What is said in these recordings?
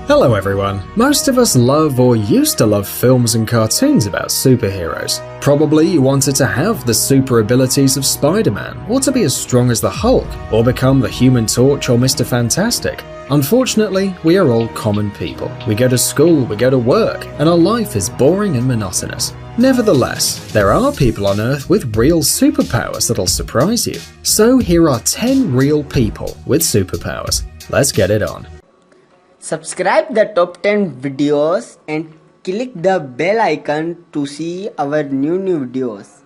Hello everyone. Most of us love or used to love films and cartoons about superheroes. Probably you wanted to have the super abilities of Spider-Man, or to be as strong as the Hulk, or become the Human Torch or Mr. Fantastic. Unfortunately, we are all common people. We go to school, we go to work, and our life is boring and monotonous. Nevertheless, there are people on Earth with real superpowers that'll surprise you. So here are 10 real people with superpowers. Let's get it on. Subscribe the top 10 videos and click the bell icon to see our new videos.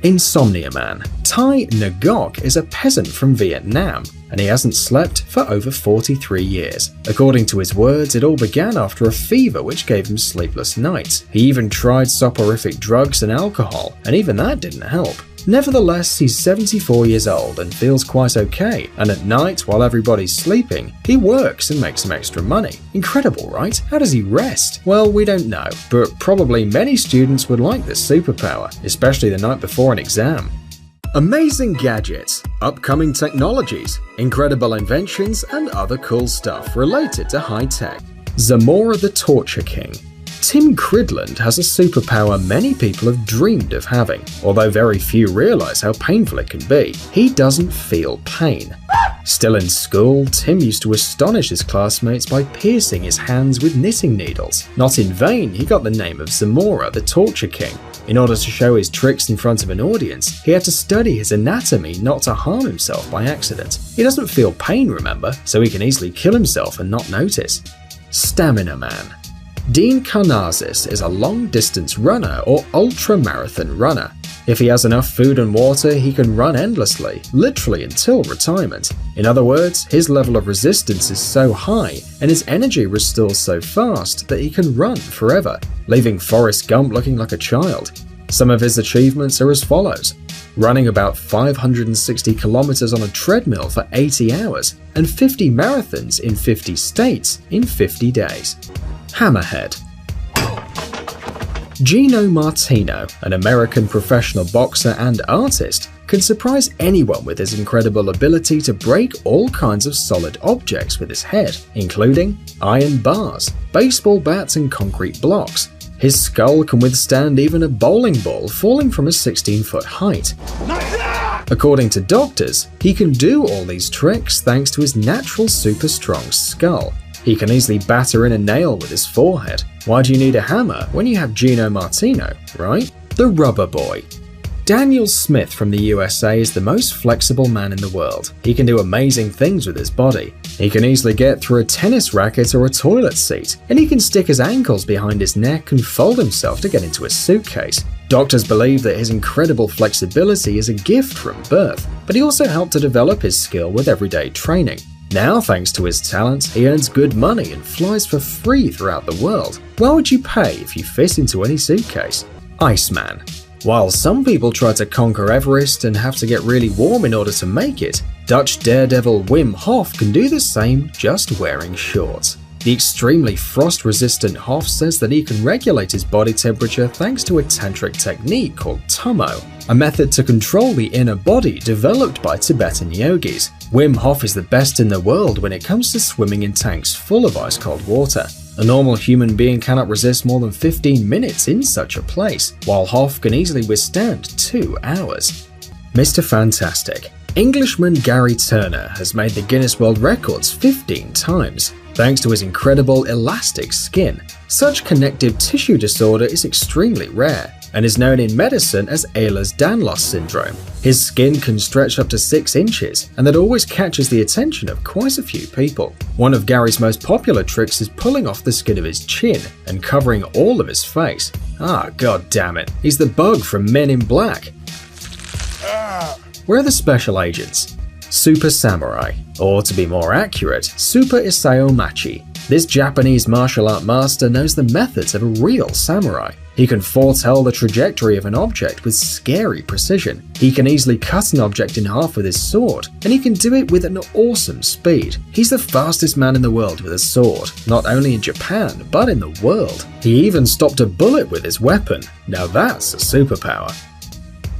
Insomnia Man. Tai Ngok is a peasant from Vietnam, and he hasn't slept for over 43 years. According to his words, it all began after a fever which gave him sleepless nights. He even tried soporific drugs and alcohol, and even that didn't help. Nevertheless, he's 74 years old and feels quite okay, and at night, while everybody's sleeping, he works and makes some extra money. Incredible, right? How does he rest? Well, we don't know, but probably many students would like this superpower, especially the night before an exam. Amazing gadgets, upcoming technologies, incredible inventions, and other cool stuff related to high tech. Zamora the Torture King. Tim Cridland has a superpower many people have dreamed of having, although very few realize how painful it can be. He doesn't feel pain. Still in school, Tim used to astonish his classmates by piercing his hands with knitting needles. Not in vain, he got the name of Zamora the Torture King. In order to show his tricks in front of an audience, he had to study his anatomy not to harm himself by accident. He doesn't feel pain, remember, so he can easily kill himself and not notice. Stamina Man. Dean Karnazes is a long-distance runner or ultra-marathon runner. If he has enough food and water, he can run endlessly, literally until retirement. In other words, his level of resistance is so high and his energy restores so fast that he can run forever, leaving Forrest Gump looking like a child. Some of his achievements are as follows: running about 560 kilometers on a treadmill for 80 hours and 50 marathons in 50 states in 50 days. Hammerhead. Gino Martino, an American professional boxer and artist, can surprise anyone with his incredible ability to break all kinds of solid objects with his head, including iron bars, baseball bats, and concrete blocks. His skull can withstand even a bowling ball falling from a 16-foot height. According to doctors, he can do all these tricks thanks to his natural super strong skull. He can easily batter in a nail with his forehead. Why do you need a hammer when you have Gino Martino, right? The Rubber Boy. Daniel Smith from the USA is the most flexible man in the world. He can do amazing things with his body. He can easily get through a tennis racket or a toilet seat, and he can stick his ankles behind his neck and fold himself to get into a suitcase. Doctors believe that his incredible flexibility is a gift from birth, but he also helped to develop his skill with everyday training. Now, thanks to his talent, he earns good money and flies for free throughout the world. Why would you pay if you fit into any suitcase? Iceman. While some people try to conquer Everest and have to get really warm in order to make it, Dutch daredevil Wim Hof can do the same just wearing shorts. The extremely frost-resistant Hof says that he can regulate his body temperature thanks to a tantric technique called Tummo, a method to control the inner body developed by Tibetan yogis. Wim Hof is the best in the world when it comes to swimming in tanks full of ice-cold water. A normal human being cannot resist more than 15 minutes in such a place, while Hof can easily withstand 2 hours. Mr. Fantastic. Englishman Gary Turner has made the Guinness World Records 15 times. Thanks to his incredible elastic skin. Such connective tissue disorder is extremely rare and is known in medicine as Ehlers-Danlos syndrome. His skin can stretch up to 6 inches, and that always catches the attention of quite a few people. One of Gary's most popular tricks is pulling off the skin of his chin and covering all of his face. God damn it, he's the bug from Men in Black. Where are the special agents? Super Samurai, or to be more accurate, Super Isao Machi. This Japanese martial art master knows the methods of a real samurai. He can foretell the trajectory of an object with scary precision. He can easily cut an object in half with his sword, and he can do it with an awesome speed. He's the fastest man in the world with a sword, not only in Japan, but in the world. He even stopped a bullet with his weapon. Now that's a superpower.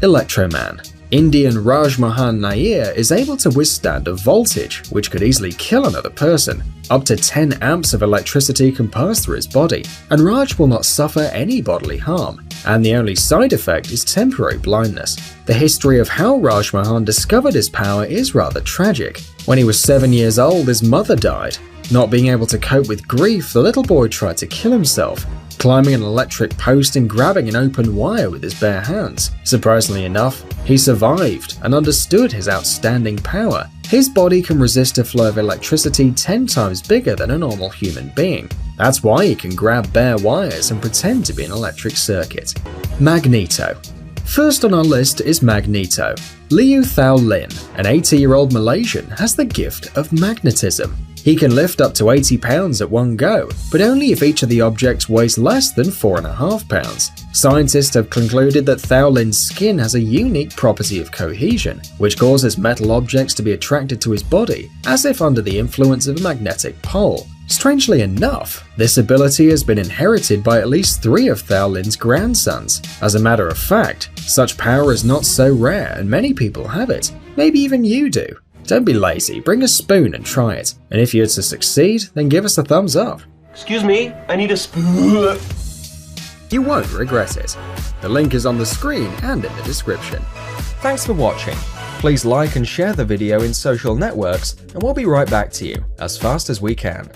Electro Man. Indian Rajmohan Nair is able to withstand a voltage which could easily kill another person. Up to 10 amps of electricity can pass through his body, and Raj will not suffer any bodily harm, and the only side effect is temporary blindness. The history of how Rajmohan discovered his power is rather tragic. When he was 7 years old, his mother died. Not being able to cope with grief, the little boy tried to kill himself, climbing an electric post and grabbing an open wire with his bare hands. Surprisingly enough, he survived and understood his outstanding power. His body can resist a flow of electricity 10 times bigger than a normal human being. That's why he can grab bare wires and pretend to be an electric circuit. Magneto. First on our list is Magneto. Liu Thao Lin, an 80-year-old Malaysian, has the gift of magnetism. He can lift up to 80 pounds at one go, but only if each of the objects weighs less than 4.5 pounds. Scientists have concluded that Thao Lin's skin has a unique property of cohesion, which causes metal objects to be attracted to his body, as if under the influence of a magnetic pole. Strangely enough, this ability has been inherited by at least 3 of Thao Lin's grandsons. As a matter of fact, such power is not so rare and many people have it. Maybe even you do. Don't be lazy, bring a spoon and try it. And if you're to succeed, then give us a thumbs up. Excuse me, I need a spoon. You won't regret it. The link is on the screen and in the description. Thanks for watching. Please like and share the video in social networks, and we'll be right back to you as fast as we can.